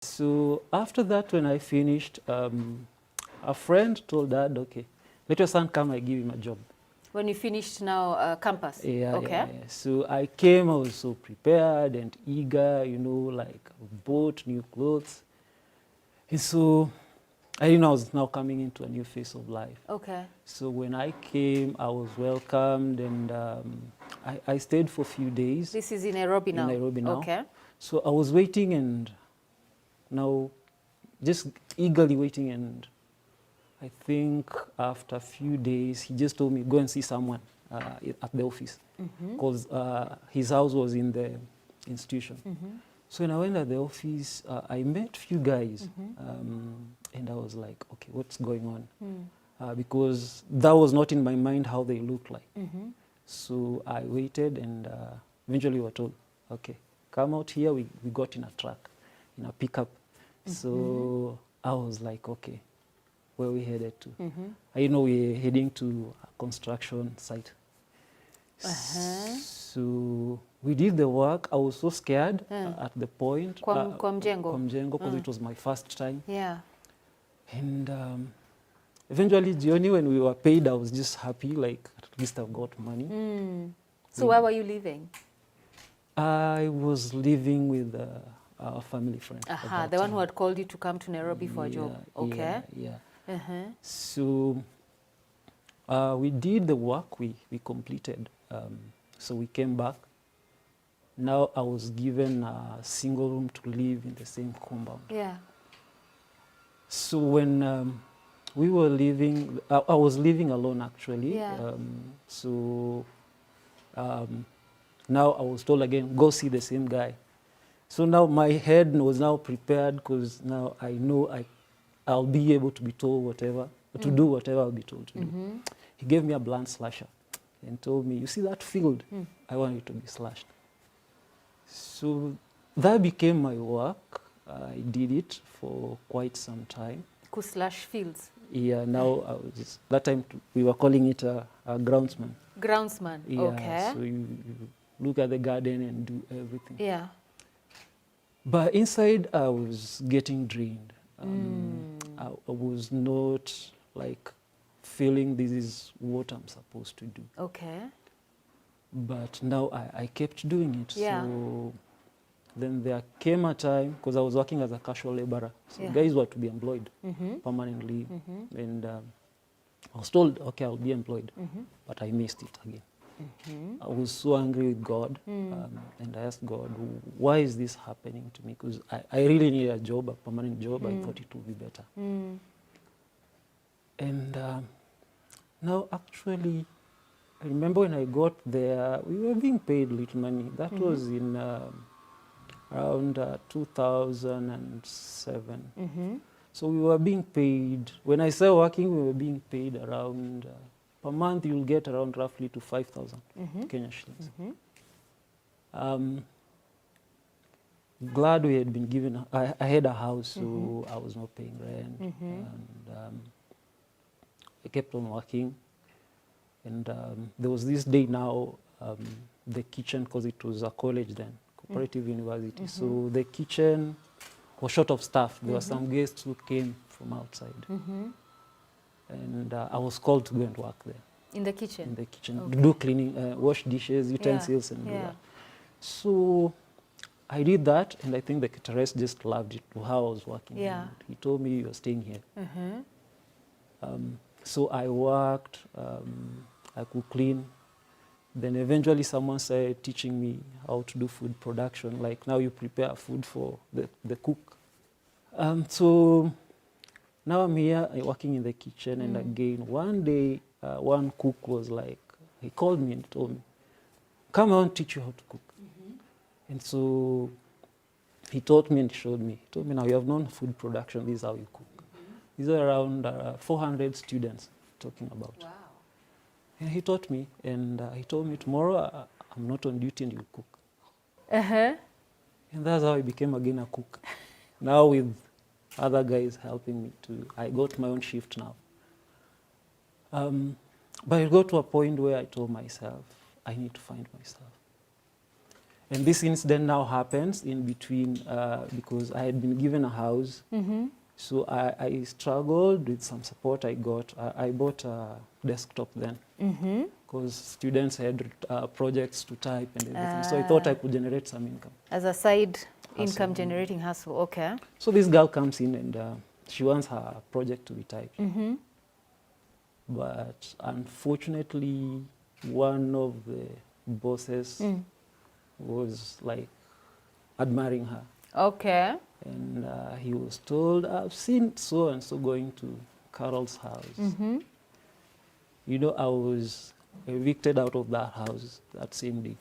So after that, when I finished, a friend told Dad, okay, let your son come, I give him a job. When you finished now campus? Yeah, okay. yeah. So I came, I was so prepared and eager, you know, like bought new clothes. And so I didn't know I was now coming into a new phase of life. Okay. So when I came, I was welcomed, and I stayed for a few days. This is in Nairobi now? In Nairobi now. Okay. So I was waiting, and now just eagerly waiting, and I think after a few days, he just told me, go and see someone at the office, because his house was in the institution. So when I went at the office, I met a few guys, and I was like, okay, what's going on? Because that was not in my mind how they looked like. So I waited, and eventually we were told, okay, come out here. We got in a truck, in a pickup. So I was like, okay, where we headed to? I know we're heading to a construction site. So we did the work. I was so scared at the point. Kwa mjengo? Kwa mjengo, because it was my first time. Yeah. And eventually, jioni, when we were paid, I was just happy, like at least I've got money. So where were you living? I was living with a family friend. The one who had called you to come to Nairobi for a job. Okay. Yeah. So we did the work, we completed. So we came back. Now I was given a single room to live in the same compound. Yeah. So when we were living, I was living alone actually. Yeah. So now I was told again, go see the same guy. So now my head was now prepared, because now I know I'll be able to be told whatever, to do whatever I'll be told to do. He gave me a blunt slasher and told me, you see that field? I want it to be slashed. So that became my work. I did it for quite some time. Could slash fields? Yeah, now I was just, that time we were calling it a groundsman. Groundsman, Yeah, okay. so you look at the garden and do everything. Yeah. But inside, I was getting drained. I was not like feeling this is what I'm supposed to do. Okay. But now I kept doing it. Yeah. So then there came a time, because I was working as a casual laborer. So Yeah. guys were to be employed permanently. And I was told, okay, I'll be employed. But I missed it again. I was so angry with God, and I asked God, why is this happening to me? Because I really need a job, a permanent job. I thought it would be better. And now actually, I remember when I got there, we were being paid little money. That was in around 2007. So we were being paid, when I started working, we were being paid around, per month you'll get around roughly to 5,000 Kenya shillings. Glad we had been given, I had a house, so I was not paying rent. And I kept on working. And there was this day now, the kitchen, because it was a college then, cooperative university. So the kitchen was short of staff. There were some guests who came from outside. And I was called to go and work there. In the kitchen? In the kitchen, do cleaning, wash dishes, utensils, and do that. So I did that, and I think the caterers just loved it, how I was working. Yeah. And he told me, you're staying here. So I worked, I could clean. Then eventually someone started teaching me how to do food production. Like now you prepare food for the cook. So now I'm here working in the kitchen, and again, one day, one cook was like, he called me and told me, come, I want to teach you how to cook. And so he taught me and showed me. He told me, now you have known food production, this is how you cook. These are around 400 students talking about. Wow. And he taught me, and he told me, tomorrow I'm not on duty and you cook. And that's how I became again a cook. Now with other guys helping me I got my own shift now. But it got to a point where I told myself, I need to find myself. And this incident now happens in between because I had been given a house. So I struggled with some support I got. I bought a desktop then because students had projects to type and everything. So I thought I could generate some income. As a side income generating hustle, okay. So this girl comes in and she wants her project to be typed. But unfortunately, one of the bosses was like admiring her. Okay. And he was told, I've seen so and so going to Karol's house. You know, I was evicted out of that house that same day.